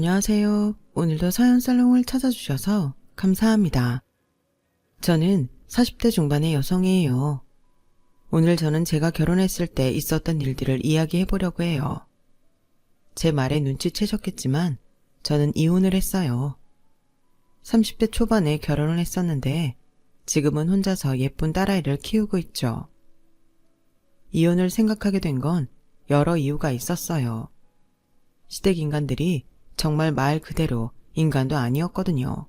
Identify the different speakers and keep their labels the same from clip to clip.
Speaker 1: 안녕하세요. 오늘도 사연살롱을 찾아주셔서 감사합니다. 저는 40대 중반의 여성이에요. 오늘 저는 제가 결혼했을 때 있었던 일들을 이야기해 보려고 해요. 제 말에 눈치채셨겠지만 저는 이혼을 했어요. 30대 초반에 결혼을 했었는데 지금은 혼자서 예쁜 딸아이를 키우고 있죠. 이혼을 생각하게 된 건 여러 이유가 있었어요. 시댁 인간들이 정말 말 그대로 인간도 아니었거든요.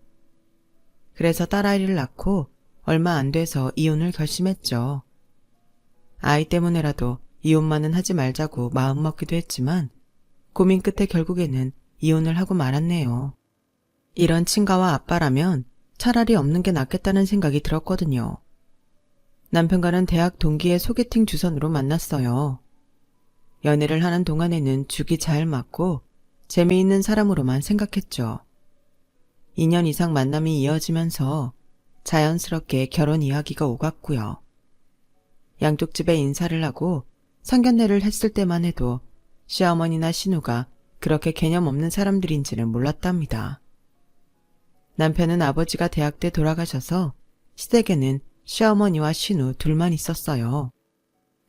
Speaker 1: 그래서 딸아이를 낳고 얼마 안 돼서 이혼을 결심했죠. 아이 때문에라도 이혼만은 하지 말자고 마음먹기도 했지만 고민 끝에 결국에는 이혼을 하고 말았네요. 이런 친가와 아빠라면 차라리 없는 게 낫겠다는 생각이 들었거든요. 남편과는 대학 동기의 소개팅 주선으로 만났어요. 연애를 하는 동안에는 죽이 잘 맞고 재미있는 사람으로만 생각했죠. 2년 이상 만남이 이어지면서 자연스럽게 결혼 이야기가 오갔고요. 양쪽 집에 인사를 하고 상견례를 했을 때만 해도 시어머니나 신우가 그렇게 개념 없는 사람들인지는 몰랐답니다. 남편은 아버지가 대학 때 돌아가셔서 시댁에는 시어머니와 신우 둘만 있었어요.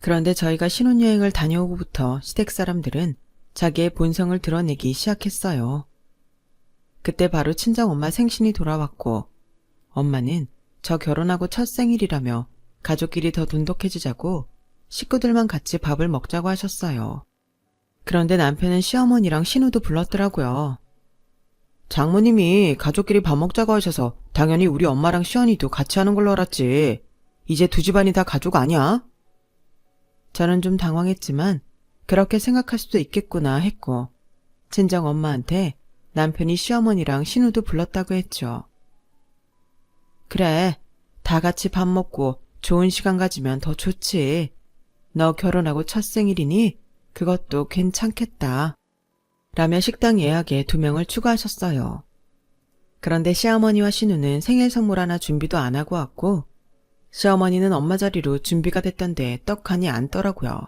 Speaker 1: 그런데 저희가 신혼여행을 다녀오고부터 시댁 사람들은 자기의 본성을 드러내기 시작했어요. 그때 바로 친정엄마 생신이 돌아왔고 엄마는 저 결혼하고 첫 생일이라며 가족끼리 더 돈독해지자고 식구들만 같이 밥을 먹자고 하셨어요. 그런데 남편은 시어머니랑 신우도 불렀더라고요. 장모님이 가족끼리 밥 먹자고 하셔서 당연히 우리 엄마랑 시언니도 같이 하는 걸로 알았지. 이제 두 집안이 다 가족 아니야? 저는 좀 당황했지만 그렇게 생각할 수도 있겠구나 했고 친정 엄마한테 남편이 시어머니랑 신우도 불렀다고 했죠. 그래, 다 같이 밥 먹고 좋은 시간 가지면 더 좋지. 너 결혼하고 첫 생일이니 그것도 괜찮겠다. 라며 식당 예약에 2명을 추가하셨어요. 그런데 시어머니와 신우는 생일 선물 하나 준비도 안 하고 왔고 시어머니는 엄마 자리로 준비가 됐던데 떡하니 앉더라고요.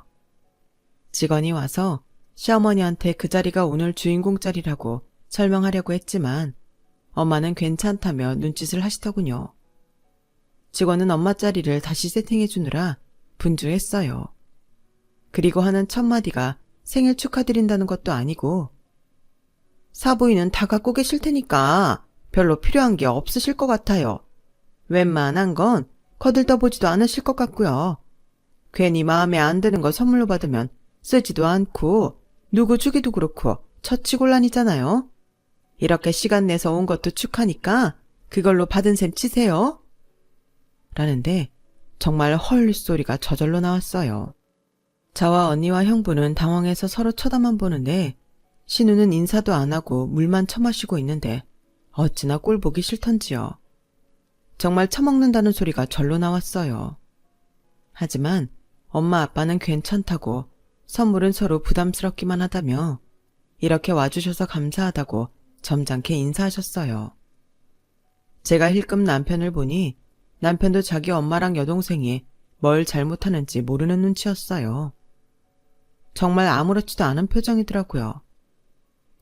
Speaker 1: 직원이 와서 시어머니한테 그 자리가 오늘 주인공 자리라고 설명하려고 했지만 엄마는 괜찮다며 눈짓을 하시더군요. 직원은 엄마 자리를 다시 세팅해 주느라 분주했어요. 그리고 하는 첫 마디가 생일 축하드린다는 것도 아니고 사부인은 다 갖고 계실 테니까 별로 필요한 게 없으실 것 같아요. 웬만한 건 거들떠보지도 않으실 것 같고요. 괜히 마음에 안 드는 거 선물로 받으면 쓰지도 않고 누구 주기도 그렇고 처치곤란이잖아요. 이렇게 시간 내서 온 것도 축하니까 그걸로 받은 셈 치세요. 라는데 정말 헐 소리가 저절로 나왔어요. 저와 언니와 형부는 당황해서 서로 쳐다만 보는데 신우는 인사도 안 하고 물만 처마시고 있는데 어찌나 꼴 보기 싫던지요. 정말 처먹는다는 소리가 절로 나왔어요. 하지만 엄마 아빠는 괜찮다고 선물은 서로 부담스럽기만 하다며 이렇게 와주셔서 감사하다고 점잖게 인사하셨어요. 제가 힐끔 남편을 보니 남편도 자기 엄마랑 여동생이 뭘 잘못하는지 모르는 눈치였어요. 정말 아무렇지도 않은 표정이더라고요.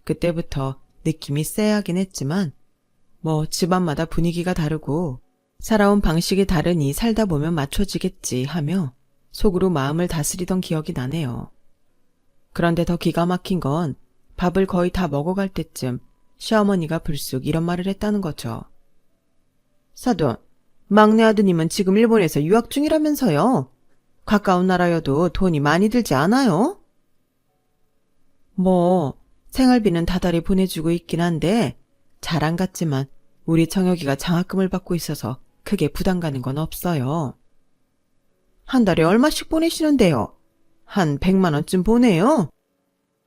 Speaker 1: 그때부터 느낌이 쎄하긴 했지만 뭐 집안마다 분위기가 다르고 살아온 방식이 다르니 살다 보면 맞춰지겠지 하며 속으로 마음을 다스리던 기억이 나네요. 그런데 더 기가 막힌 건 밥을 거의 다 먹어갈 때쯤 시어머니가 불쑥 이런 말을 했다는 거죠. 사돈, 막내 아드님은 지금 일본에서 유학 중이라면서요. 가까운 나라여도 돈이 많이 들지 않아요? 뭐 생활비는 다달이 보내주고 있긴 한데 자랑 같지만 우리 청혁이가 장학금을 받고 있어서 크게 부담 가는 건 없어요. 한 달에 얼마씩 보내시는데요? 한 100만 원쯤 보내요?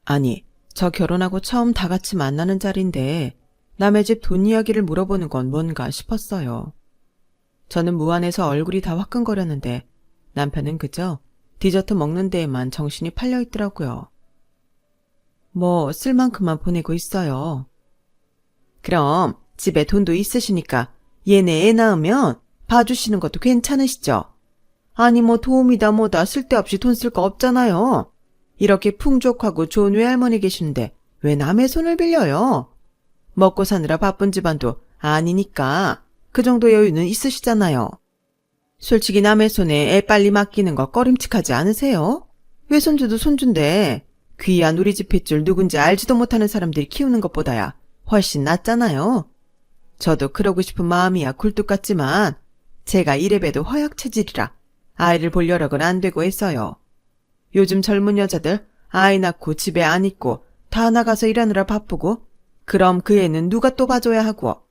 Speaker 1: 아니, 저 결혼하고 처음 다 같이 만나는 자리인데 남의 집 돈 이야기를 물어보는 건 뭔가 싶었어요. 저는 무안해서 얼굴이 다 화끈거렸는데 남편은 그저 디저트 먹는 데에만 정신이 팔려 있더라고요. 뭐 쓸 만큼만 보내고 있어요. 그럼 집에 돈도 있으시니까 얘네 애 낳으면 봐주시는 것도 괜찮으시죠? 아니 뭐 도움이다 뭐다 쓸데없이 돈 쓸 거 없잖아요. 이렇게 풍족하고 좋은 외할머니 계시는데 왜 남의 손을 빌려요? 먹고 사느라 바쁜 집안도 아니니까 그 정도 여유는 있으시잖아요. 솔직히 남의 손에 애 빨리 맡기는 거 꺼림칙하지 않으세요? 외손주도 손주인데 귀한 우리 집 핏줄 누군지 알지도 못하는 사람들이 키우는 것보다야 훨씬 낫잖아요. 저도 그러고 싶은 마음이야 굴뚝 같지만 제가 이래봬도 허약 체질이라 아이를 볼 여력은 안 되고 있어요. 요즘 젊은 여자들 아이 낳고 집에 안 있고 다 나가서 일하느라 바쁘고 그럼 그 애는 누가 또 봐줘야 하고.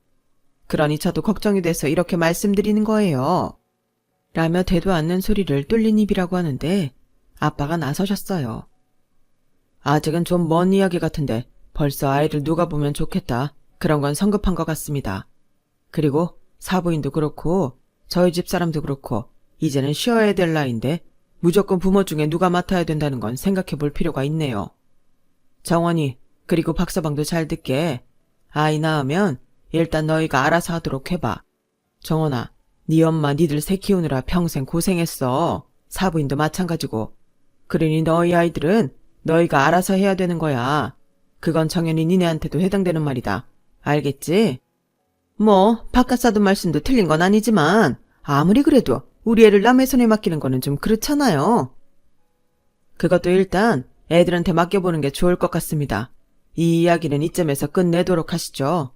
Speaker 1: 그러니 저도 걱정이 돼서 이렇게 말씀드리는 거예요. 라며 대도 않는 소리를 뚫린 입이라고 하는데 아빠가 나서셨어요. 아직은 좀 먼 이야기 같은데 벌써 아이를 누가 보면 좋겠다. 그런 건 성급한 것 같습니다. 그리고 사부인도 그렇고 저희 집 사람도 그렇고 이제는 쉬어야 될 나이인데 무조건 부모 중에 누가 맡아야 된다는 건 생각해 볼 필요가 있네요. 정원이 그리고 박서방도 잘 듣게 아이 낳으면 일단 너희가 알아서 하도록 해봐. 정원아, 네 엄마 니들 새 키우느라 평생 고생했어. 사부인도 마찬가지고. 그러니 너희 아이들은 너희가 알아서 해야 되는 거야. 그건 정연히 니네한테도 해당되는 말이다. 알겠지? 뭐 바깥 사돈 말씀도 틀린 건 아니지만 아무리 그래도 우리 애를 남의 손에 맡기는 거는 좀 그렇잖아요. 그것도 일단 애들한테 맡겨보는 게 좋을 것 같습니다. 이 이야기는 이쯤에서 끝내도록 하시죠.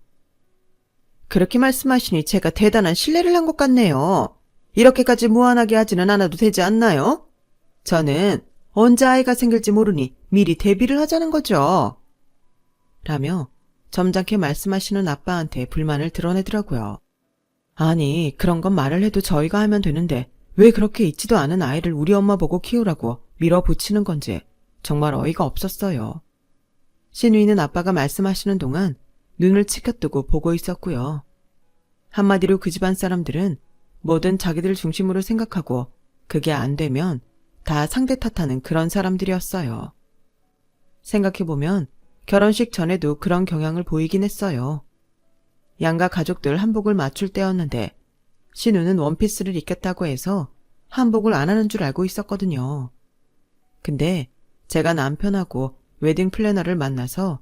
Speaker 1: 그렇게 말씀하시니 제가 대단한 신뢰를 한 것 같네요. 이렇게까지 무한하게 하지는 않아도 되지 않나요? 저는 언제 아이가 생길지 모르니 미리 대비를 하자는 거죠. 라며 점잖게 말씀하시는 아빠한테 불만을 드러내더라고요. 아니, 그런 건 말을 해도 저희가 하면 되는데 왜 그렇게 있지도 않은 아이를 우리 엄마 보고 키우라고 밀어붙이는 건지 정말 어이가 없었어요. 신우이는 아빠가 말씀하시는 동안 눈을 치켜뜨고 보고 있었고요. 한마디로 그 집안 사람들은 뭐든 자기들 중심으로 생각하고 그게 안 되면 다 상대 탓하는 그런 사람들이었어요. 생각해보면 결혼식 전에도 그런 경향을 보이긴 했어요. 양가 가족들 한복을 맞출 때였는데 신우는 원피스를 입겠다고 해서 한복을 안 하는 줄 알고 있었거든요. 근데 제가 남편하고 웨딩 플래너를 만나서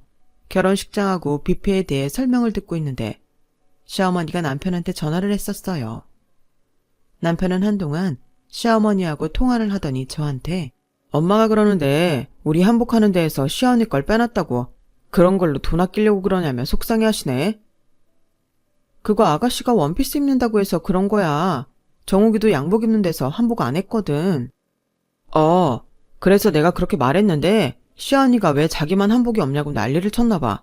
Speaker 1: 결혼식장하고 뷔페에 대해 설명을 듣고 있는데 시어머니가 남편한테 전화를 했었어요. 남편은 한동안 시어머니하고 통화를 하더니 저한테 엄마가 그러는데 우리 한복하는 데에서 시어머니 걸 빼놨다고 그런 걸로 돈 아끼려고 그러냐며 속상해 하시네. 그거 아가씨가 원피스 입는다고 해서 그런 거야. 정욱이도 양복 입는 데서 한복 안 했거든. 그래서 내가 그렇게 말했는데 시어머니가 왜 자기만 한복이 없냐고 난리를 쳤나 봐.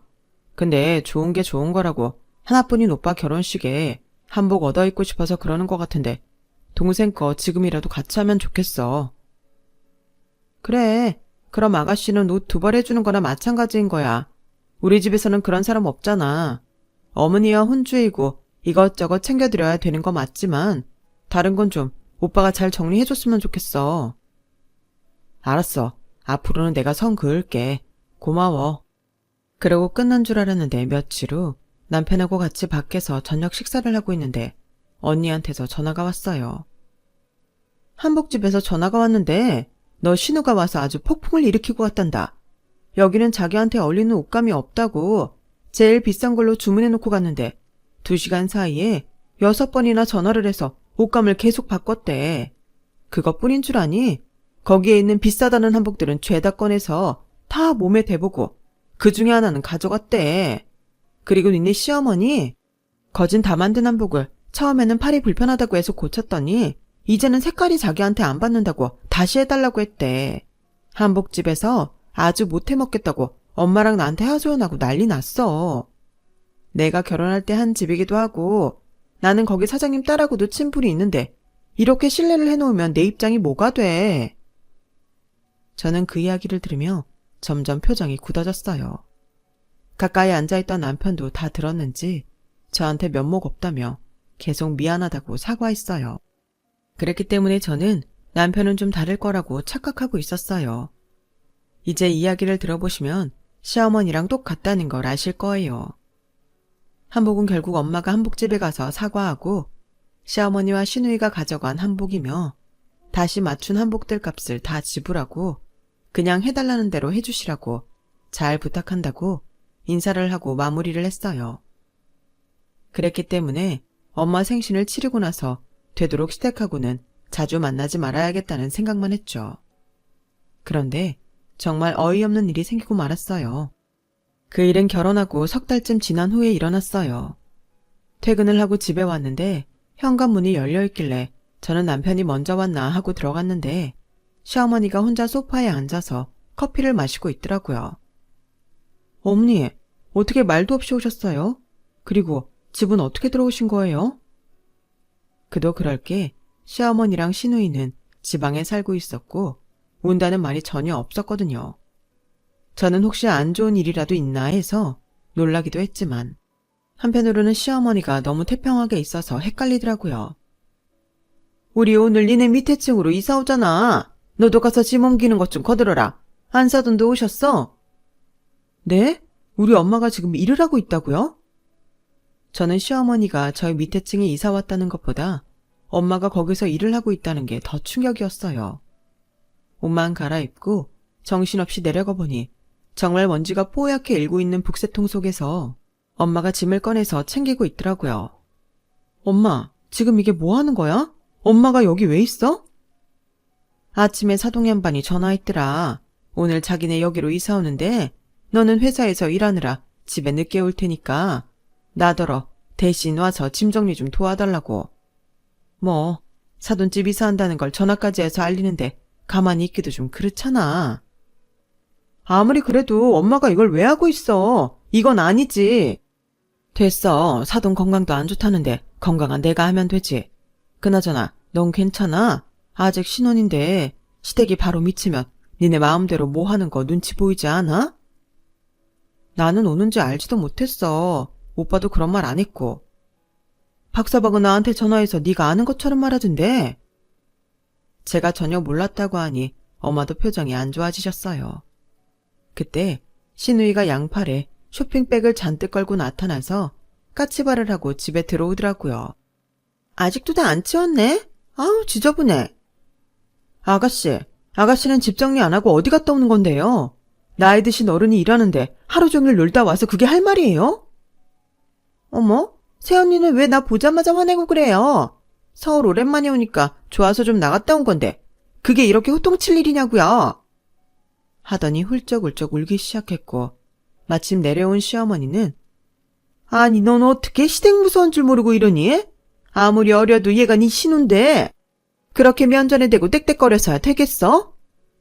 Speaker 1: 근데 좋은 게 좋은 거라고 하나뿐인 오빠 결혼식에 한복 얻어 입고 싶어서 그러는 것 같은데 동생 거 지금이라도 같이 하면 좋겠어. 그래, 그럼 아가씨는 옷 2벌 해주는 거나 마찬가지인 거야. 우리 집에서는 그런 사람 없잖아. 어머니와 혼주이고 이것저것 챙겨드려야 되는 거 맞지만 다른 건 좀 오빠가 잘 정리해줬으면 좋겠어. 알았어. 앞으로는 내가 선 그을게. 고마워. 그러고 끝난 줄 알았는데 며칠 후 남편하고 같이 밖에서 저녁 식사를 하고 있는데 언니한테서 전화가 왔어요. 한복집에서 전화가 왔는데 너 신우가 와서 아주 폭풍을 일으키고 왔단다. 여기는 자기한테 어울리는 옷감이 없다고 제일 비싼 걸로 주문해놓고 갔는데 2시간 사이에 6번이나 전화를 해서 옷감을 계속 바꿨대. 그것뿐인 줄 아니? 거기에 있는 비싸다는 한복들은 죄다 꺼내서 다 몸에 대보고 그 중에 하나는 가져갔대. 그리고 니네 시어머니 거진 다 만든 한복을 처음에는 팔이 불편하다고 해서 고쳤더니 이제는 색깔이 자기한테 안 받는다고 다시 해달라고 했대. 한복집에서 아주 못해 먹겠다고 엄마랑 나한테 하소연하고 난리 났어. 내가 결혼할 때 한 집이기도 하고 나는 거기 사장님 딸하고도 친분이 있는데 이렇게 신뢰를 해놓으면 내 입장이 뭐가 돼. 저는 그 이야기를 들으며 점점 표정이 굳어졌어요. 가까이 앉아있던 남편도 다 들었는지 저한테 면목 없다며 계속 미안하다고 사과했어요. 그랬기 때문에 저는 남편은 좀 다를 거라고 착각하고 있었어요. 이제 이야기를 들어보시면 시어머니랑 똑같다는 걸 아실 거예요. 한복은 결국 엄마가 한복집에 가서 사과하고 시어머니와 시누이가 가져간 한복이며 다시 맞춘 한복들 값을 다 지불하고 그냥 해달라는 대로 해주시라고 잘 부탁한다고 인사를 하고 마무리를 했어요. 그랬기 때문에 엄마 생신을 치르고 나서 되도록 시댁하고는 자주 만나지 말아야겠다는 생각만 했죠. 그런데 정말 어이없는 일이 생기고 말았어요. 그 일은 결혼하고 석 달쯤 지난 후에 일어났어요. 퇴근을 하고 집에 왔는데 현관문이 열려있길래 저는 남편이 먼저 왔나 하고 들어갔는데 시어머니가 혼자 소파에 앉아서 커피를 마시고 있더라고요. 어머니, 어떻게 말도 없이 오셨어요? 그리고 집은 어떻게 들어오신 거예요? 그도 그럴 게 시어머니랑 시누이는 지방에 살고 있었고 온다는 말이 전혀 없었거든요. 저는 혹시 안 좋은 일이라도 있나 해서 놀라기도 했지만 한편으로는 시어머니가 너무 태평하게 있어서 헷갈리더라고요. 우리 오늘 니네 밑에 층으로 이사 오잖아. 너도 가서 짐 옮기는 것 좀 거들어라. 안사돈도 오셨어? 네? 우리 엄마가 지금 일을 하고 있다고요? 저는 시어머니가 저희 밑에 층에 이사 왔다는 것보다 엄마가 거기서 일을 하고 있다는 게 더 충격이었어요. 옷만 갈아입고 정신없이 내려가 보니 정말 먼지가 뽀얗게 일고 있는 북새통 속에서 엄마가 짐을 꺼내서 챙기고 있더라고요. 엄마, 지금 이게 뭐 하는 거야? 엄마가 여기 왜 있어? 아침에 사동 양반이 전화했더라. 오늘 자기네 여기로 이사 오는데 너는 회사에서 일하느라 집에 늦게 올 테니까 나더러 대신 와서 짐 정리 좀 도와달라고. 뭐 사돈집 이사한다는 걸 전화까지 해서 알리는데 가만히 있기도 좀 그렇잖아. 아무리 그래도 엄마가 이걸 왜 하고 있어? 이건 아니지. 됐어. 사돈 건강도 안 좋다는데 건강한 내가 하면 되지. 그나저나 넌 괜찮아? 아직 신혼인데 시댁이 바로 미치면 니네 마음대로 뭐 하는 거 눈치 보이지 않아? 나는 오는지 알지도 못했어. 오빠도 그런 말 안 했고. 박사방은 나한테 전화해서 네가 아는 것처럼 말하던데. 제가 전혀 몰랐다고 하니 엄마도 표정이 안 좋아지셨어요. 그때 시누이가 양팔에 쇼핑백을 잔뜩 걸고 나타나서 까치발을 하고 집에 들어오더라고요. 아직도 다 안 치웠네? 아우 지저분해. 아가씨는 집 정리 안 하고 어디 갔다 오는 건데요? 나이 드신 어른이 일하는데 하루 종일 놀다 와서 그게 할 말이에요? 어머, 새언니는 왜 나 보자마자 화내고 그래요? 서울 오랜만에 오니까 좋아서 좀 나갔다 온 건데 그게 이렇게 호통칠 일이냐고요? 하더니 훌쩍훌쩍 울기 시작했고 마침 내려온 시어머니는 아니 넌 어떻게 시댁 무서운 줄 모르고 이러니? 아무리 어려도 얘가 네 신우인데 그렇게 면전에 대고 떽떽거려서야 되겠어?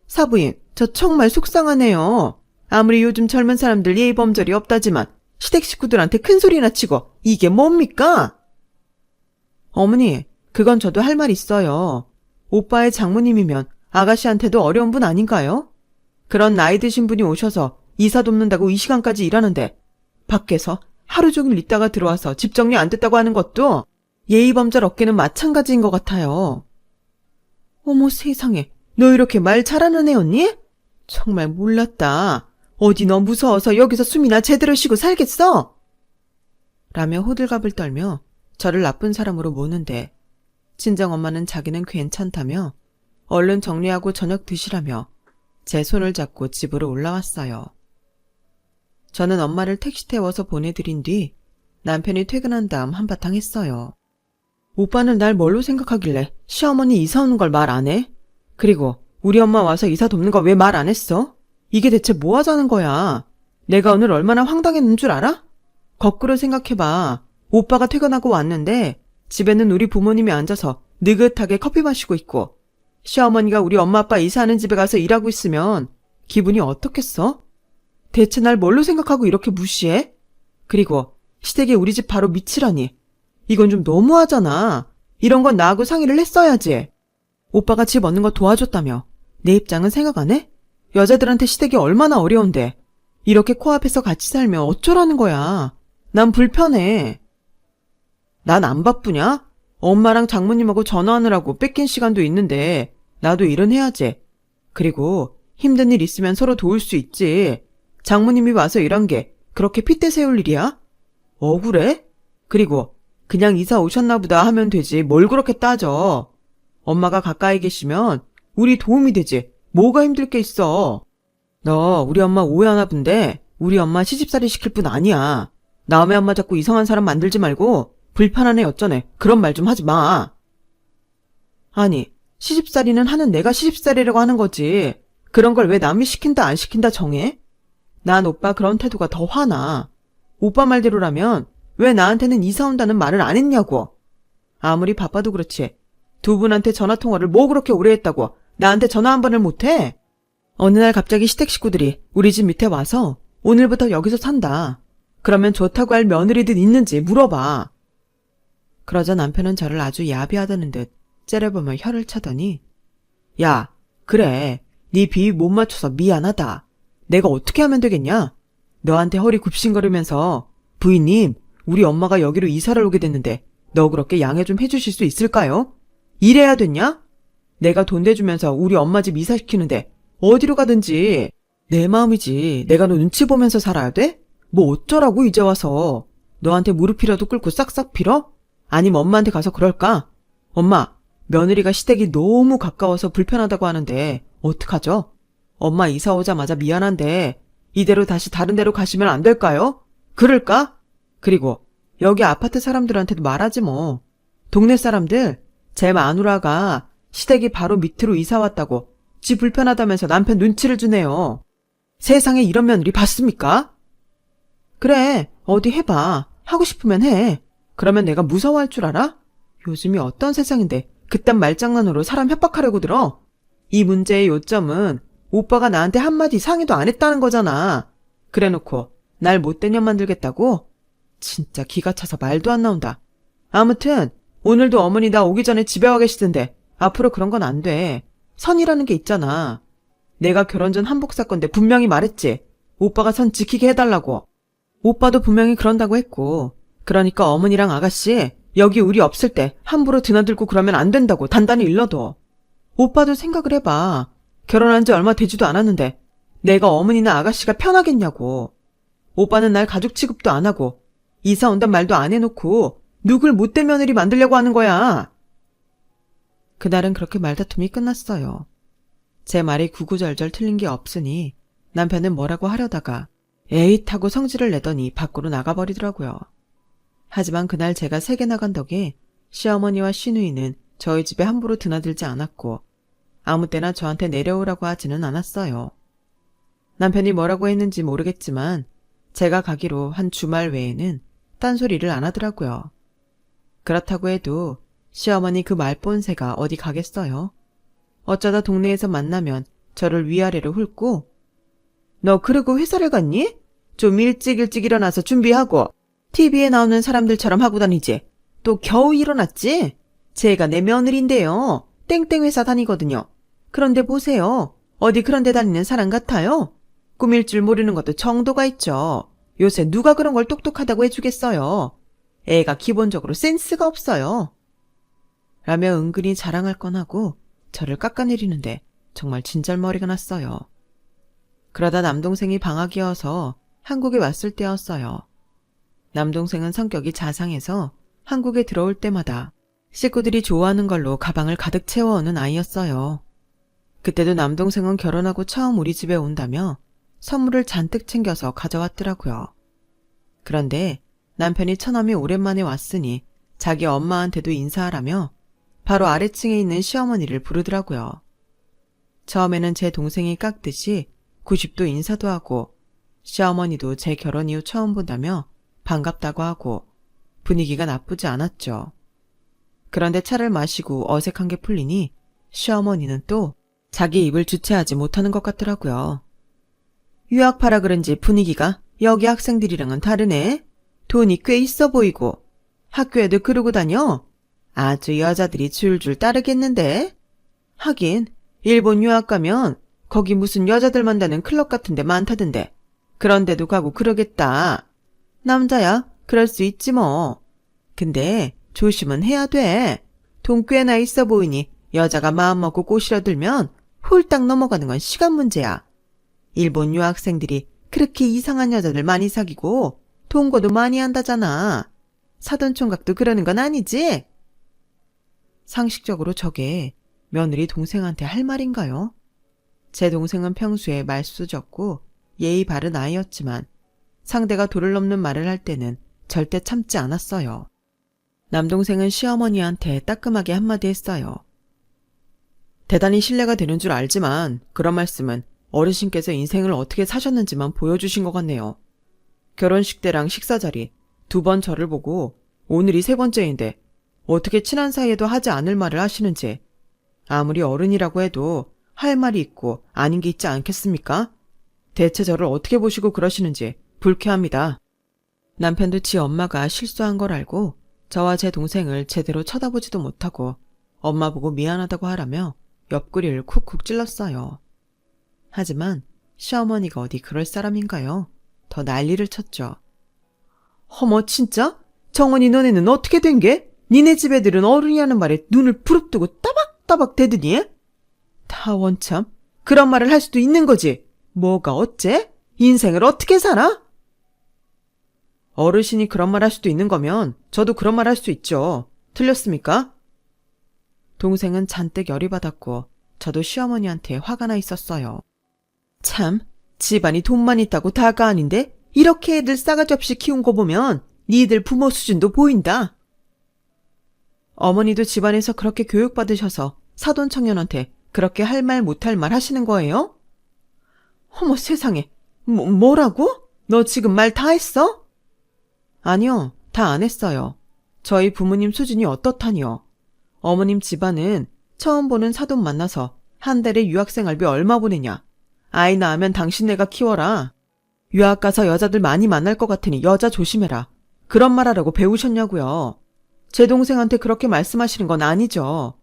Speaker 1: 사부인, 저 정말 속상하네요. 아무리 요즘 젊은 사람들 예의 범절이 없다지만 시댁 식구들한테 큰 소리나 치고 이게 뭡니까? 어머니, 그건 저도 할 말 있어요. 오빠의 장모님이면 아가씨한테도 어려운 분 아닌가요? 그런 나이 드신 분이 오셔서 이사 돕는다고 이 시간까지 일하는데 밖에서 하루 종일 있다가 들어와서 집 정리 안 됐다고 하는 것도 예의 범절 없게는 마찬가지인 것 같아요. 어머 세상에, 너 이렇게 말 잘하는 애였니? 정말 몰랐다. 어디 너 무서워서 여기서 숨이나 제대로 쉬고 살겠어? 라며 호들갑을 떨며 저를 나쁜 사람으로 모는데 친정엄마는 자기는 괜찮다며 얼른 정리하고 저녁 드시라며 제 손을 잡고 집으로 올라왔어요. 저는 엄마를 택시 태워서 보내드린 뒤 남편이 퇴근한 다음 한바탕 했어요. 오빠는 날 뭘로 생각하길래 시어머니 이사 오는 걸 말 안 해? 그리고 우리 엄마 와서 이사 돕는 거 왜 말 안 했어? 이게 대체 뭐 하자는 거야? 내가 오늘 얼마나 황당했는 줄 알아? 거꾸로 생각해봐. 오빠가 퇴근하고 왔는데 집에는 우리 부모님이 앉아서 느긋하게 커피 마시고 있고 시어머니가 우리 엄마 아빠 이사하는 집에 가서 일하고 있으면 기분이 어떻겠어? 대체 날 뭘로 생각하고 이렇게 무시해? 그리고 시댁에 우리 집 바로 밑이라니. 이건 좀 너무하잖아. 이런 건 나하고 상의를 했어야지. 오빠가 집 얻는 거 도와줬다며. 내 입장은 생각 안 해? 여자들한테 시댁이 얼마나 어려운데. 이렇게 코앞에서 같이 살면 어쩌라는 거야. 난 불편해. 난 안 바쁘냐? 엄마랑 장모님하고 전화하느라고 뺏긴 시간도 있는데 나도 일은 해야지. 그리고 힘든 일 있으면 서로 도울 수 있지. 장모님이 와서 일한 게 그렇게 핏대 세울 일이야? 억울해? 그리고 그냥 이사 오셨나 보다 하면 되지 뭘 그렇게 따져. 엄마가 가까이 계시면 우리 도움이 되지 뭐가 힘들 게 있어. 너 우리 엄마 오해하나 본데 우리 엄마 시집살이 시킬 뿐 아니야. 남의 엄마 자꾸 이상한 사람 만들지 말고 불편하네 어쩌네 그런 말 좀 하지 마. 아니, 시집살이는 하는 내가 시집살이라고 하는 거지. 그런 걸 왜 남이 시킨다 안 시킨다 정해? 난 오빠 그런 태도가 더 화나. 오빠 말대로라면 왜 나한테는 이사 온다는 말을 안 했냐고. 아무리 바빠도 그렇지. 두 분한테 전화통화를 뭐 그렇게 오래 했다고 나한테 전화 한 번을 못해? 어느 날 갑자기 시댁 식구들이 우리 집 밑에 와서 오늘부터 여기서 산다. 그러면 좋다고 할 며느리들 있는지 물어봐. 그러자 남편은 저를 아주 야비하다는 듯 째려보며 혀를 차더니 야, 그래. 네 비위 못 맞춰서 미안하다. 내가 어떻게 하면 되겠냐? 너한테 허리 굽신거리면서 부인님, 우리 엄마가 여기로 이사를 오게 됐는데 너 그렇게 양해 좀 해주실 수 있을까요? 이래야 됐냐? 내가 돈 대주면서 우리 엄마 집 이사시키는데 어디로 가든지 내 마음이지. 내가 너 눈치 보면서 살아야 돼? 뭐 어쩌라고 이제 와서. 너한테 무릎이라도 꿇고 싹싹 빌어? 아니면 엄마한테 가서 그럴까? 엄마, 며느리가 시댁이 너무 가까워서 불편하다고 하는데 어떡하죠? 엄마 이사 오자마자 미안한데 이대로 다시 다른 데로 가시면 안 될까요? 그럴까? 그리고 여기 아파트 사람들한테도 말하지 뭐. 동네 사람들 제 마누라가 시댁이 바로 밑으로 이사 왔다고 지 불편하다면서 남편 눈치를 주네요. 세상에 이런 며느리 봤습니까? 그래, 어디 해봐. 하고 싶으면 해. 그러면 내가 무서워할 줄 알아? 요즘이 어떤 세상인데 그딴 말장난으로 사람 협박하려고 들어? 이 문제의 요점은 오빠가 나한테 한마디 상의도 안 했다는 거잖아. 그래놓고 날 못된 년 만들겠다고? 진짜 기가 차서 말도 안 나온다. 아무튼 오늘도 어머니 나 오기 전에 집에 와 계시던데 앞으로 그런 건 안 돼. 선이라는 게 있잖아. 내가 결혼 전 한복 사건데 분명히 말했지. 오빠가 선 지키게 해달라고. 오빠도 분명히 그런다고 했고. 그러니까 어머니랑 아가씨 여기 우리 없을 때 함부로 드나들고 그러면 안 된다고 단단히 일러둬. 오빠도 생각을 해봐. 결혼한 지 얼마 되지도 않았는데 내가 어머니나 아가씨가 편하겠냐고. 오빠는 날 가족 취급도 안 하고 이사 온단 말도 안 해놓고 누굴 못된 며느리 만들려고 하는 거야. 그날은 그렇게 말다툼이 끝났어요. 제 말이 구구절절 틀린 게 없으니 남편은 뭐라고 하려다가 에잇 하고 성질을 내더니 밖으로 나가버리더라고요. 하지만 그날 제가 세게 나간 덕에 시어머니와 시누이는 저희 집에 함부로 드나들지 않았고 아무 때나 저한테 내려오라고 하지는 않았어요. 남편이 뭐라고 했는지 모르겠지만 제가 가기로 한 주말 외에는 딴소리를 안 하더라고요. 그렇다고 해도 시어머니 그 말본새가 어디 가겠어요? 어쩌다 동네에서 만나면 저를 위아래로 훑고 너 그러고 회사를 갔니? 좀 일찍 일어나서 준비하고 TV에 나오는 사람들처럼 하고 다니지. 또 겨우 일어났지? 제가 내 며느리인데요. 땡땡 회사 다니거든요. 그런데 보세요. 어디 그런 데 다니는 사람 같아요? 꾸밀 줄 모르는 것도 정도가 있죠. 요새 누가 그런 걸 똑똑하다고 해주겠어요. 애가 기본적으로 센스가 없어요. 라며 은근히 자랑할 건 하고 저를 깎아내리는데 정말 진절머리가 났어요. 그러다 남동생이 방학이어서 한국에 왔을 때였어요. 남동생은 성격이 자상해서 한국에 들어올 때마다 식구들이 좋아하는 걸로 가방을 가득 채워오는 아이였어요. 그때도 남동생은 결혼하고 처음 우리 집에 온다며 선물을 잔뜩 챙겨서 가져왔더라고요. 그런데 남편이 처남이 오랜만에 왔으니 자기 엄마한테도 인사하라며 바로 아래층에 있는 시어머니를 부르더라고요. 처음에는 제 동생이 깎듯이 90도 인사도 하고 시어머니도 제 결혼 이후 처음 본다며 반갑다고 하고 분위기가 나쁘지 않았죠. 그런데 차를 마시고 어색한 게 풀리니 시어머니는 또 자기 입을 주체하지 못하는 것 같더라고요. 유학파라 그런지 분위기가 여기 학생들이랑은 다르네. 돈이 꽤 있어 보이고 학교에도 그러고 다녀. 아주 여자들이 줄줄 따르겠는데. 하긴 일본 유학 가면 거기 무슨 여자들 만나는 클럽 같은 데 많다던데. 그런 데도 가고 그러겠다. 남자야 그럴 수 있지 뭐. 근데 조심은 해야 돼. 돈 꽤나 있어 보이니 여자가 마음먹고 꼬시려 들면 홀딱 넘어가는 건 시간 문제야. 일본 유학생들이 그렇게 이상한 여자들 많이 사귀고 동거도 많이 한다잖아. 사돈총각도 그러는 건 아니지? 상식적으로 저게 며느리 동생한테 할 말인가요? 제 동생은 평소에 말수졌고 예의 바른 아이였지만 상대가 도를 넘는 말을 할 때는 절대 참지 않았어요. 남동생은 시어머니한테 따끔하게 한마디 했어요. 대단히 신뢰가 되는 줄 알지만 그런 말씀은 어르신께서 인생을 어떻게 사셨는지만 보여주신 것 같네요. 결혼식 때랑 식사 자리 2번 저를 보고 오늘이 3번째인데 어떻게 친한 사이에도 하지 않을 말을 하시는지, 아무리 어른이라고 해도 할 말이 있고 아닌 게 있지 않겠습니까? 대체 저를 어떻게 보시고 그러시는지 불쾌합니다. 남편도 지 엄마가 실수한 걸 알고 저와 제 동생을 제대로 쳐다보지도 못하고 엄마 보고 미안하다고 하라며 옆구리를 쿡쿡 찔렀어요. 하지만 시어머니가 어디 그럴 사람인가요? 더 난리를 쳤죠. 어머 진짜? 정원이 너네는 어떻게 된 게? 니네 집 애들은 어른이라는 말에 눈을 부릅뜨고 따박따박 대더니? 다 원참 그런 말을 할 수도 있는 거지. 뭐가 어째? 인생을 어떻게 살아? 어르신이 그런 말 할 수도 있는 거면 저도 그런 말 할 수 있죠. 틀렸습니까? 동생은 잔뜩 열이 받았고 저도 시어머니한테 화가 나 있었어요. 참, 집안이 돈만 있다고 다가 아닌데 이렇게 애들 싸가지 없이 키운 거 보면 니들 부모 수준도 보인다. 어머니도 집안에서 그렇게 교육받으셔서 사돈 청년한테 그렇게 할 말 못할 말 하시는 거예요? 어머 세상에, 뭐라고? 너 지금 말 다 했어? 아니요, 다 안 했어요. 저희 부모님 수준이 어떻다니요. 어머님 집안은 처음 보는 사돈 만나서 한 달에 유학생활비 얼마 보내냐. 아이 낳으면 당신네가 키워라. 유학 가서 여자들 많이 만날 것 같으니 여자 조심해라. 그런 말 하라고 배우셨냐고요. 제 동생한테 그렇게 말씀하시는 건 아니죠.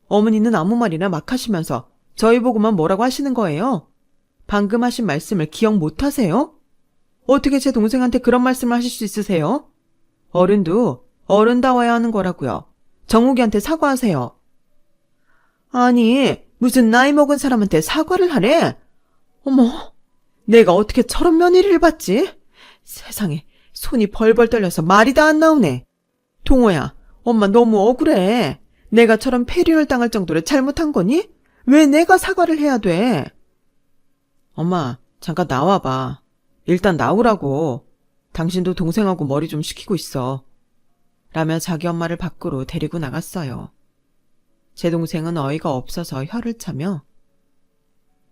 Speaker 1: 어머니는 아무 말이나 막 하시면서 저희 보고만 뭐라고 하시는 거예요? 방금 하신 말씀을 기억 못 하세요? 어떻게 제 동생한테 그런 말씀을 하실 수 있으세요? 어른도 어른다워야 하는 거라고요. 정욱이한테 사과하세요. 아니, 무슨 나이 먹은 사람한테 사과를 하래? 어머, 내가 어떻게 저런 며느리를 받지? 세상에, 손이 벌벌 떨려서 말이 다 안 나오네. 동호야, 엄마 너무 억울해. 내가 저런 폐륜을 당할 정도로 잘못한 거니? 왜 내가 사과를 해야 돼? 엄마, 잠깐 나와봐. 일단 나오라고. 당신도 동생하고 머리 좀 식히고 있어. 라며 자기 엄마를 밖으로 데리고 나갔어요. 제 동생은 어이가 없어서 혀를 차며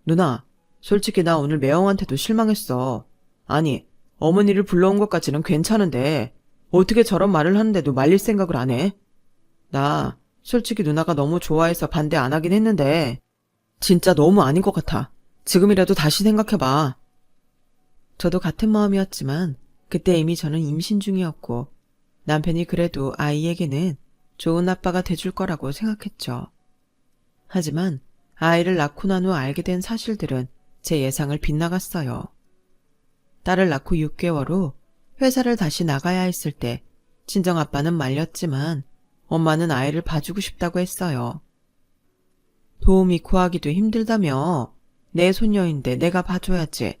Speaker 1: 누나, 솔직히 나 오늘 매형한테도 실망했어. 아니, 어머니를 불러온 것까지는 괜찮은데 어떻게 저런 말을 하는데도 말릴 생각을 안 해? 나 솔직히 누나가 너무 좋아해서 반대 안 하긴 했는데 진짜 너무 아닌 것 같아. 지금이라도 다시 생각해봐. 저도 같은 마음이었지만 그때 이미 저는 임신 중이었고 남편이 그래도 아이에게는 좋은 아빠가 돼줄 거라고 생각했죠. 하지만 아이를 낳고 난 후 알게 된 사실들은 제 예상을 빗나갔어요. 딸을 낳고 6개월 후 회사를 다시 나가야 했을 때 친정아빠는 말렸지만 엄마는 아이를 봐주고 싶다고 했어요. 도우미 구하기도 힘들다며. 내 손녀인데 내가 봐줘야지.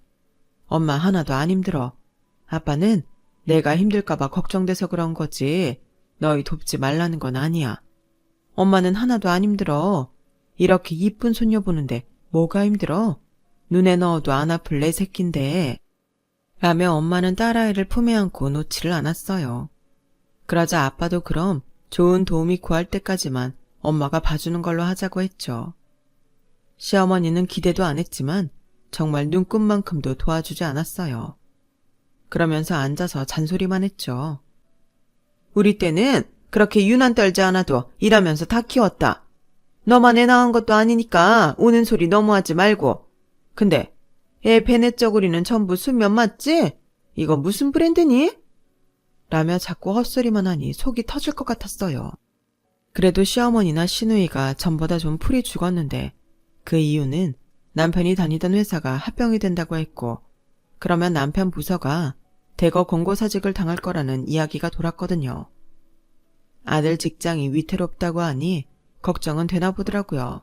Speaker 1: 엄마 하나도 안 힘들어. 아빠는 내가 힘들까봐 걱정돼서 그런 거지 너희 돕지 말라는 건 아니야. 엄마는 하나도 안 힘들어. 이렇게 이쁜 손녀 보는데 뭐가 힘들어? 눈에 넣어도 안 아플 내 새끼인데. 라며 엄마는 딸아이를 품에 안고 놓지를 않았어요. 그러자 아빠도 그럼 좋은 도우미 구할 때까지만 엄마가 봐주는 걸로 하자고 했죠. 시어머니는 기대도 안 했지만 정말 눈끝만큼도 도와주지 않았어요. 그러면서 앉아서 잔소리만 했죠. 우리 때는 그렇게 유난 떨지 않아도 일하면서 다 키웠다. 너만 애 낳은 것도 아니니까 우는 소리 너무 하지 말고. 근데 애 배냇저고리는 전부 수면 맞지? 이거 무슨 브랜드니? 라며 자꾸 헛소리만 하니 속이 터질 것 같았어요. 그래도 시어머니나 시누이가 전보다 좀 풀이 죽었는데 그 이유는 남편이 다니던 회사가 합병이 된다고 했고 그러면 남편 부서가 대거 공고사직을 당할 거라는 이야기가 돌았거든요. 아들 직장이 위태롭다고 하니 걱정은 되나 보더라고요.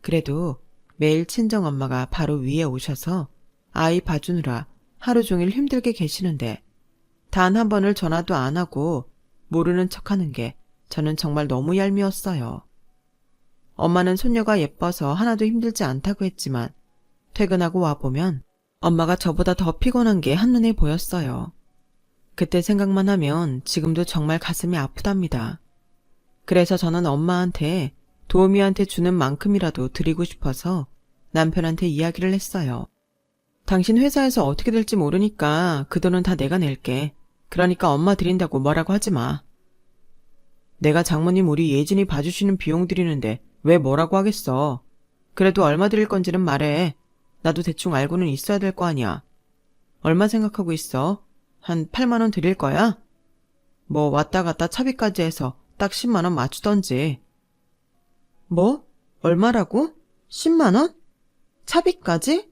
Speaker 1: 그래도 매일 친정엄마가 바로 위에 오셔서 아이 봐주느라 하루 종일 힘들게 계시는데 단 한 번을 전화도 안 하고 모르는 척하는 게 저는 정말 너무 얄미웠어요. 엄마는 손녀가 예뻐서 하나도 힘들지 않다고 했지만 퇴근하고 와보면 엄마가 저보다 더 피곤한 게 한눈에 보였어요. 그때 생각만 하면 지금도 정말 가슴이 아프답니다. 그래서 저는 엄마한테 도우미한테 주는 만큼이라도 드리고 싶어서 남편한테 이야기를 했어요. 당신 회사에서 어떻게 될지 모르니까 그 돈은 다 내가 낼게. 그러니까 엄마 드린다고 뭐라고 하지 마. 내가 장모님 우리 예진이 봐주시는 비용 드리는데 왜 뭐라고 하겠어. 그래도 얼마 드릴 건지는 말해. 나도 대충 알고는 있어야 될 거 아니야. 얼마 생각하고 있어? 한 8만 원 드릴 거야? 뭐 왔다 갔다 차비까지 해서 딱 10만 원 맞추던지. 뭐? 얼마라고? 10만 원? 차비까지?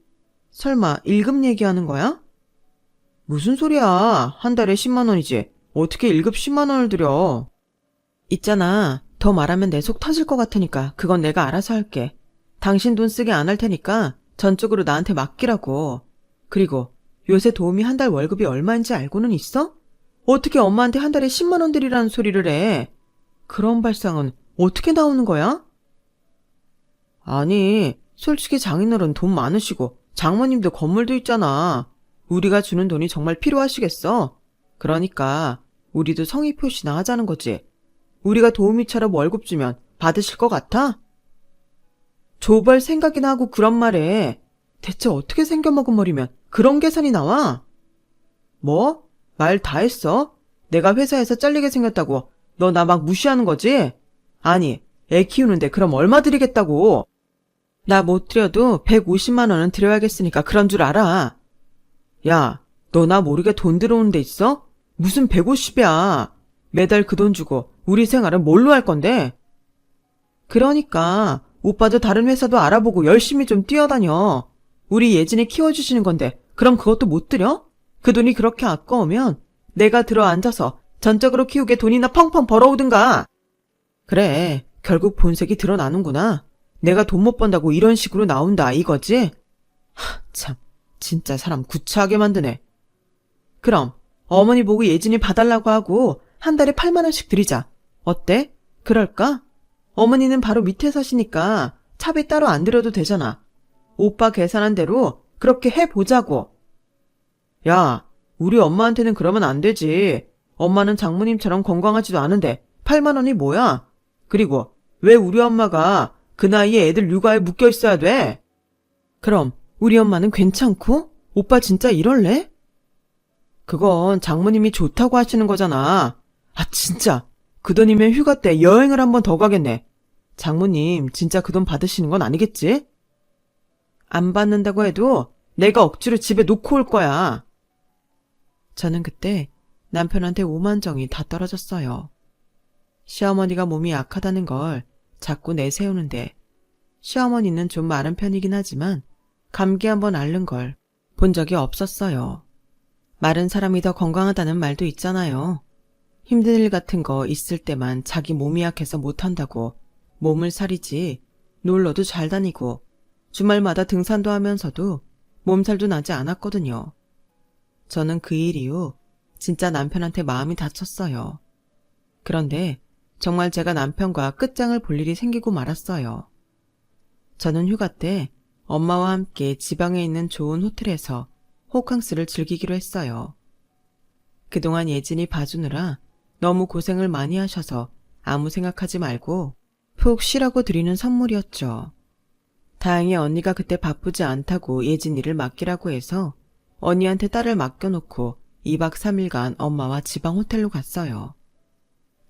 Speaker 1: 설마 1급 얘기하는 거야? 무슨 소리야. 한 달에 10만 원이지. 어떻게 1급 10만 원을 들여. 있잖아. 더 말하면 내 속 터질 것 같으니까 그건 내가 알아서 할게. 당신 돈 쓰게 안 할 테니까 전적으로 나한테 맡기라고. 그리고 요새 도우미 한 달 월급이 얼마인지 알고는 있어? 어떻게 엄마한테 한 달에 10만 원 드리라는 소리를 해? 그런 발상은 어떻게 나오는 거야? 아니, 솔직히 장인어른 돈 많으시고 장모님도 건물도 있잖아. 우리가 주는 돈이 정말 필요하시겠어? 그러니까 우리도 성의 표시나 하자는 거지. 우리가 도우미처럼 월급 주면 받으실 것 같아? 줘볼 생각이나 하고 그런 말에 대체 어떻게 생겨먹은 머리면 그런 계산이 나와? 뭐? 말 다 했어? 내가 회사에서 잘리게 생겼다고 너 나 막 무시하는 거지? 아니, 애 키우는데 그럼 얼마 드리겠다고? 나 못 드려도 150만 원은 드려야겠으니까 그런 줄 알아. 야, 너 나 모르게 돈 들어오는 데 있어? 무슨 150이야. 매달 그 돈 주고 우리 생활은 뭘로 할 건데? 그러니까 오빠도 다른 회사도 알아보고 열심히 좀 뛰어다녀. 우리 예진이 키워주시는 건데 그럼 그것도 못 드려? 그 돈이 그렇게 아까우면 내가 들어 앉아서 전적으로 키우게 돈이나 펑펑 벌어오든가. 그래, 결국 본색이 드러나는구나. 내가 돈 못 번다고 이런 식으로 나온다 이거지? 참, 진짜 사람 구차하게 만드네. 그럼 어머니 보고 예진이 봐달라고 하고 한 달에 8만 원씩 드리자. 어때? 그럴까? 어머니는 바로 밑에 사시니까 차비 따로 안 드려도 되잖아. 오빠 계산한 대로 그렇게 해보자고. 야, 우리 엄마한테는 그러면 안 되지. 엄마는 장모님처럼 건강하지도 않은데 8만 원이 뭐야? 그리고 왜 우리 엄마가 그 나이에 애들 육아에 묶여 있어야 돼? 그럼 우리 엄마는 괜찮고? 오빠 진짜 이럴래? 그건 장모님이 좋다고 하시는 거잖아. 아 진짜 그 돈이면 휴가 때 여행을 한 번 더 가겠네. 장모님 진짜 그 돈 받으시는 건 아니겠지? 안 받는다고 해도 내가 억지로 집에 놓고 올 거야. 저는 그때 남편한테 오만정이 다 떨어졌어요. 시어머니가 몸이 약하다는 걸 자꾸 내세우는데 시어머니는 좀 마른 편이긴 하지만 감기 한번 앓는 걸 본 적이 없었어요. 마른 사람이 더 건강하다는 말도 있잖아요. 힘든 일 같은 거 있을 때만 자기 몸이 약해서 못한다고 몸을 사리지 놀러도 잘 다니고 주말마다 등산도 하면서도 몸살도 나지 않았거든요. 저는 그 일 이후 진짜 남편한테 마음이 다쳤어요. 그런데 정말 제가 남편과 끝장을 볼 일이 생기고 말았어요. 저는 휴가 때 엄마와 함께 지방에 있는 좋은 호텔에서 호캉스를 즐기기로 했어요. 그동안 예진이 봐주느라 너무 고생을 많이 하셔서 아무 생각하지 말고 푹 쉬라고 드리는 선물이었죠. 다행히 언니가 그때 바쁘지 않다고 예진이를 맡기라고 해서 언니한테 딸을 맡겨놓고 2박 3일간 엄마와 지방 호텔로 갔어요.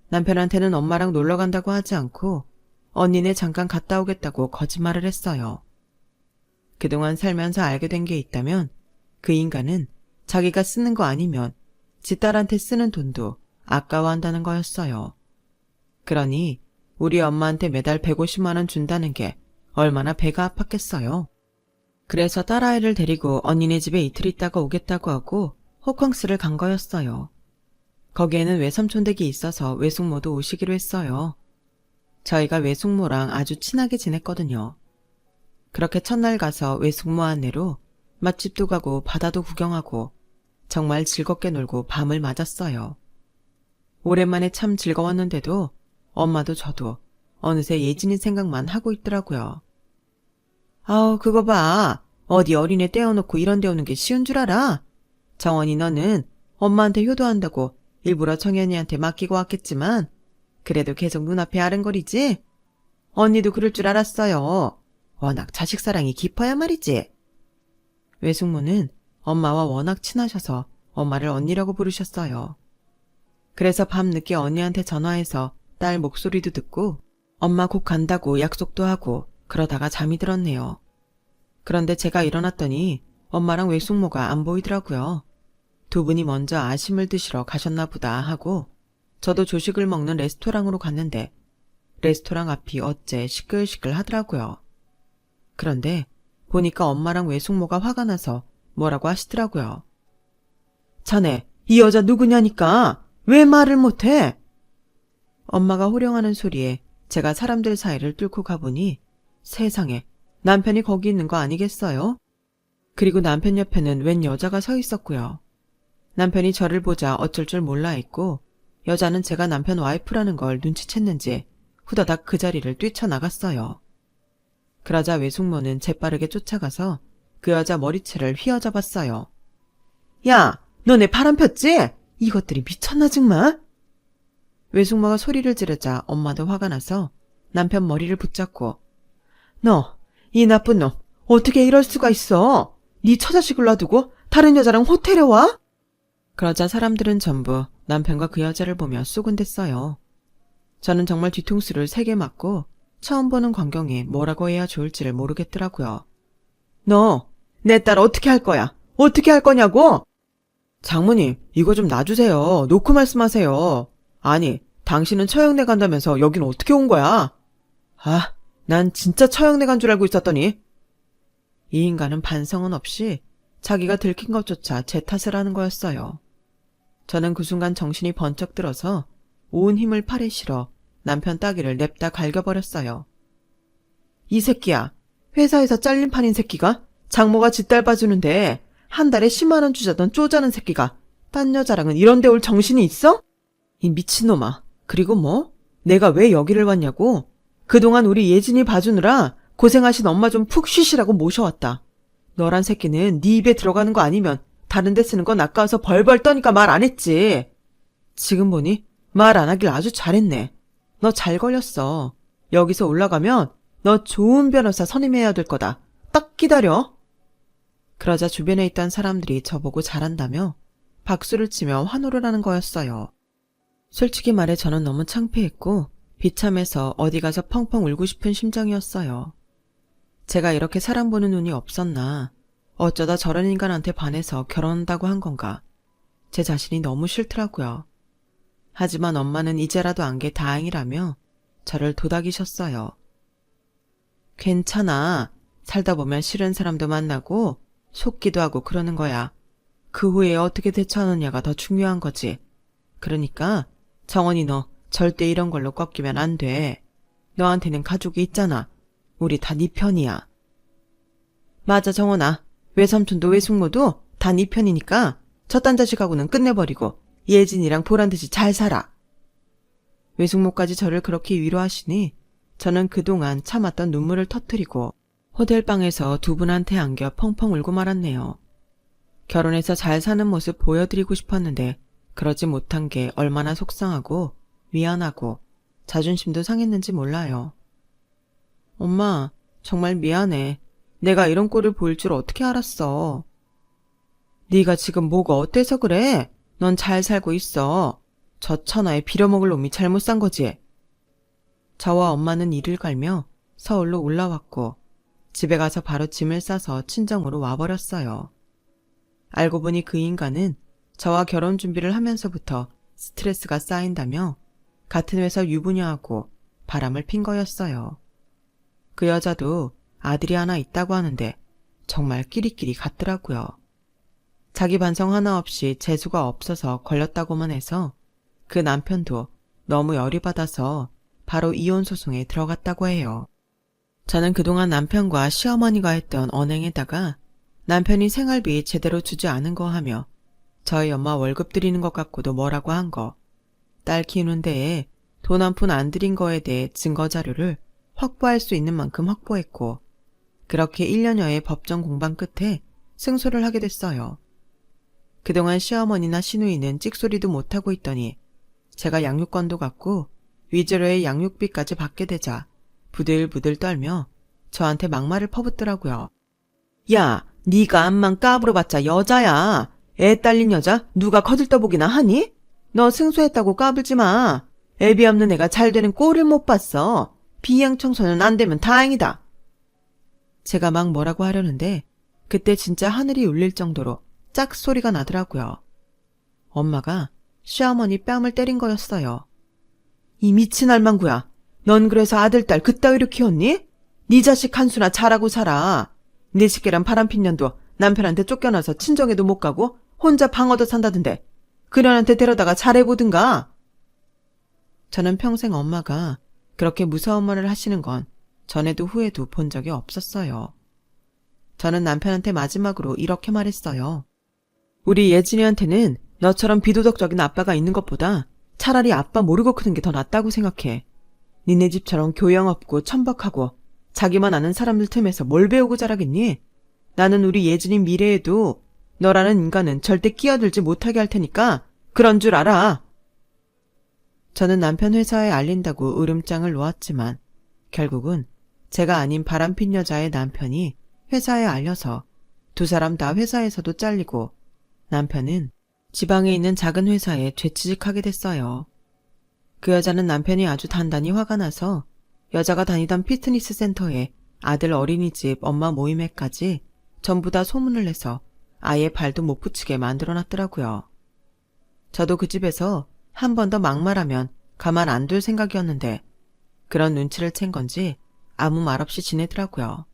Speaker 1: 남편한테는 엄마랑 놀러 간다고 하지 않고 언니네 잠깐 갔다 오겠다고 거짓말을 했어요. 그동안 살면서 알게 된 게 있다면 그 인간은 자기가 쓰는 거 아니면 지 딸한테 쓰는 돈도 아까워한다는 거였어요. 그러니 우리 엄마한테 매달 150만 원 준다는 게 얼마나 배가 아팠겠어요. 그래서 딸아이를 데리고 언니네 집에 이틀 있다가 오겠다고 하고 호캉스를 간 거였어요. 거기에는 외삼촌 댁이 있어서 외숙모도 오시기로 했어요. 저희가 외숙모랑 아주 친하게 지냈거든요. 그렇게 첫날 가서 외숙모 안내로 맛집도 가고 바다도 구경하고 정말 즐겁게 놀고 밤을 맞았어요. 오랜만에 참 즐거웠는데도 엄마도 저도 어느새 예진이 생각만 하고 있더라고요. 아우 그거 봐. 어디 어린애 떼어놓고 이런 데 오는 게 쉬운 줄 알아? 정원이 너는 엄마한테 효도한다고 일부러 정연이한테 맡기고 왔겠지만 그래도 계속 눈앞에 아른거리지? 언니도 그럴 줄 알았어요. 워낙 자식 사랑이 깊어야 말이지. 외숙모는 엄마와 워낙 친하셔서 엄마를 언니라고 부르셨어요. 그래서 밤늦게 언니한테 전화해서 딸 목소리도 듣고 엄마 곧 간다고 약속도 하고 그러다가 잠이 들었네요. 그런데 제가 일어났더니 엄마랑 외숙모가 안 보이더라고요. 두 분이 먼저 아침을 드시러 가셨나 보다 하고 저도 조식을 먹는 레스토랑으로 갔는데 레스토랑 앞이 어째 시끌시끌 하더라고요. 그런데 보니까 엄마랑 외숙모가 화가 나서 뭐라고 하시더라고요. 자네, 이 여자 누구냐니까 왜 말을 못해? 엄마가 호령하는 소리에 제가 사람들 사이를 뚫고 가보니 세상에 남편이 거기 있는 거 아니겠어요? 그리고 남편 옆에는 웬 여자가 서 있었고요. 남편이 저를 보자 어쩔 줄 몰라 했고 여자는 제가 남편 와이프라는 걸 눈치챘는지 후다닥 그 자리를 뛰쳐나갔어요. 그러자 외숙모는 재빠르게 쫓아가서 그 여자 머리채를 휘어잡았어요. 야, 너네 바람 폈지? 이것들이 미쳤나 정말? 외숙모가 소리를 지르자 엄마도 화가 나서 남편 머리를 붙잡고 너, 이 나쁜 놈, 어떻게 이럴 수가 있어? 네 처자식을 놔두고 다른 여자랑 호텔에 와? 그러자 사람들은 전부 남편과 그 여자를 보며 쏘근댔어요. 저는 정말 뒤통수를 3개 맞고 처음 보는 광경에 뭐라고 해야 좋을지를 모르겠더라고요. 너, 내 딸 어떻게 할 거야? 어떻게 할 거냐고? 장모님, 이거 좀 놔주세요. 놓고 말씀하세요. 아니, 당신은 처형내 간다면서 여긴 어떻게 온 거야? 아, 난 진짜 처형내 간 줄 알고 있었더니. 이 인간은 반성은 없이 자기가 들킨 것조차 제 탓을 하는 거였어요. 저는 그 순간 정신이 번쩍 들어서 온 힘을 팔에 실어 남편 따귀를 냅다 갈겨버렸어요. 이 새끼야, 회사에서 잘림판인 새끼가 장모가 지 딸 봐주는데 한 달에 10만 원 주자던 쪼자는 새끼가 딴 여자랑은 이런 데 올 정신이 있어? 이 미친놈아. 그리고 뭐? 내가 왜 여기를 왔냐고? 그동안 우리 예진이 봐주느라 고생하신 엄마 좀 푹 쉬시라고 모셔왔다. 너란 새끼는 네 입에 들어가는 거 아니면 다른 데 쓰는 건 아까워서 벌벌 떠니까 말 안 했지. 지금 보니 말 안 하길 아주 잘했네. 너 잘 걸렸어. 여기서 올라가면 너 좋은 변호사 선임해야 될 거다. 딱 기다려. 그러자 주변에 있던 사람들이 저보고 잘한다며 박수를 치며 환호를 하는 거였어요. 솔직히 말해 저는 너무 창피했고 비참해서 어디 가서 펑펑 울고 싶은 심정이었어요. 제가 이렇게 사람 보는 눈이 없었나, 어쩌다 저런 인간한테 반해서 결혼한다고 한 건가, 제 자신이 너무 싫더라고요. 하지만 엄마는 이제라도 안 게 다행이라며 저를 도닥이셨어요. 괜찮아. 살다 보면 싫은 사람도 만나고 속기도 하고 그러는 거야. 그 후에 어떻게 대처하느냐가 더 중요한 거지. 그러니까 정원이 너 절대 이런 걸로 꺾이면 안 돼. 너한테는 가족이 있잖아. 우리 다 네 편이야. 맞아 정원아. 외삼촌도 외숙모도 다 네 편이니까 저딴 자식하고는 끝내버리고 예진이랑 보란듯이 잘 살아. 외숙모까지 저를 그렇게 위로하시니 저는 그동안 참았던 눈물을 터뜨리고 호텔방에서 두 분한테 안겨 펑펑 울고 말았네요. 결혼해서 잘 사는 모습 보여드리고 싶었는데 그러지 못한 게 얼마나 속상하고 미안하고 자존심도 상했는지 몰라요. 엄마, 정말 미안해. 내가 이런 꼴을 보일 줄 어떻게 알았어. 네가 지금 뭐가 어때서 그래? 넌 잘 살고 있어. 저 천하에 빌어먹을 놈이 잘못 산 거지. 저와 엄마는 이를 갈며 서울로 올라왔고 집에 가서 바로 짐을 싸서 친정으로 와버렸어요. 알고 보니 그 인간은 저와 결혼 준비를 하면서부터 스트레스가 쌓인다며 같은 회사 유부녀하고 바람을 핀 거였어요. 그 여자도 아들이 하나 있다고 하는데 정말 끼리끼리 같더라고요. 자기 반성 하나 없이 재수가 없어서 걸렸다고만 해서 그 남편도 너무 열이 받아서 바로 이혼 소송에 들어갔다고 해요. 저는 그동안 남편과 시어머니가 했던 언행에다가 남편이 생활비 제대로 주지 않은 거 하며 저희 엄마 월급 드리는 것 같고도 뭐라고 한 거, 딸 키우는 데에 돈 한 푼 안 들인 거에 대해 증거 자료를 확보할 수 있는 만큼 확보했고 그렇게 1년여의 법정 공방 끝에 승소를 하게 됐어요. 그동안 시어머니나 시누이는 찍소리도 못하고 있더니 제가 양육권도 갖고 위자료의 양육비까지 받게 되자 부들부들 떨며 저한테 막말을 퍼붓더라고요. 야, 네가 암만 까불어봤자 여자야. 애 딸린 여자 누가 거들떠보기나 하니? 너 승소했다고 까불지 마. 애비 없는 애가 잘 되는 꼴을 못 봤어. 비양 청소는 안 되면 다행이다. 제가 막 뭐라고 하려는데 그때 진짜 하늘이 울릴 정도로 짝 소리가 나더라고요. 엄마가 시어머니 뺨을 때린 거였어요. 이 미친 할망구야. 넌 그래서 아들, 딸 그따위로 키웠니? 네 자식 한수나 잘하고 살아. 네 새끼란 바람핀 년도 남편한테 쫓겨나서 친정에도 못 가고 혼자 방 얻어 산다던데 그년한테 데려다가 잘해보든가. 저는 평생 엄마가 그렇게 무서운 말을 하시는 건 전에도 후에도 본 적이 없었어요. 저는 남편한테 마지막으로 이렇게 말했어요. 우리 예진이한테는 너처럼 비도덕적인 아빠가 있는 것보다 차라리 아빠 모르고 크는 게 더 낫다고 생각해. 니네 집처럼 교양 없고 천박하고 자기만 아는 사람들 틈에서 뭘 배우고 자라겠니? 나는 우리 예진이 미래에도 너라는 인간은 절대 끼어들지 못하게 할 테니까 그런 줄 알아. 저는 남편 회사에 알린다고 으름장을 놓았지만 결국은 제가 아닌 바람핀 여자의 남편이 회사에 알려서 두 사람 다 회사에서도 잘리고 남편은 지방에 있는 작은 회사에 재취직하게 됐어요. 그 여자는 남편이 아주 단단히 화가 나서 여자가 다니던 피트니스 센터에 아들 어린이집 엄마 모임회까지 전부 다 소문을 내서 아예 발도 못 붙이게 만들어놨더라고요. 저도 그 집에서 한 번 더 막말하면 가만 안 둘 생각이었는데 그런 눈치를 챈 건지 아무 말 없이 지내더라고요.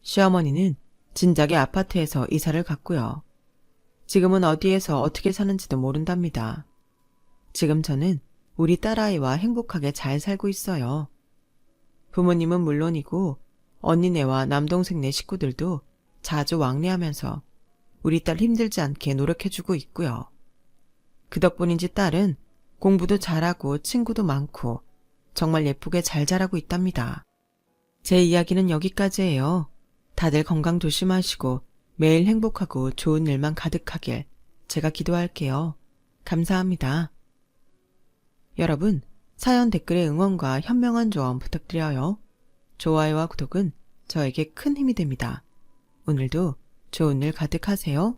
Speaker 1: 시어머니는 진작에 아파트에서 이사를 갔고요. 지금은 어디에서 어떻게 사는지도 모른답니다. 지금 저는 우리 딸아이와 행복하게 잘 살고 있어요. 부모님은 물론이고 언니네와 남동생네 식구들도 자주 왕래하면서 우리 딸 힘들지 않게 노력해주고 있고요. 그 덕분인지 딸은 공부도 잘하고 친구도 많고 정말 예쁘게 잘 자라고 있답니다. 제 이야기는 여기까지예요. 다들 건강 조심하시고 매일 행복하고 좋은 일만 가득하길 제가 기도할게요. 감사합니다. 여러분, 사연 댓글에 응원과 현명한 조언 부탁드려요. 좋아요와 구독은 저에게 큰 힘이 됩니다. 오늘도 좋은 일 가득하세요.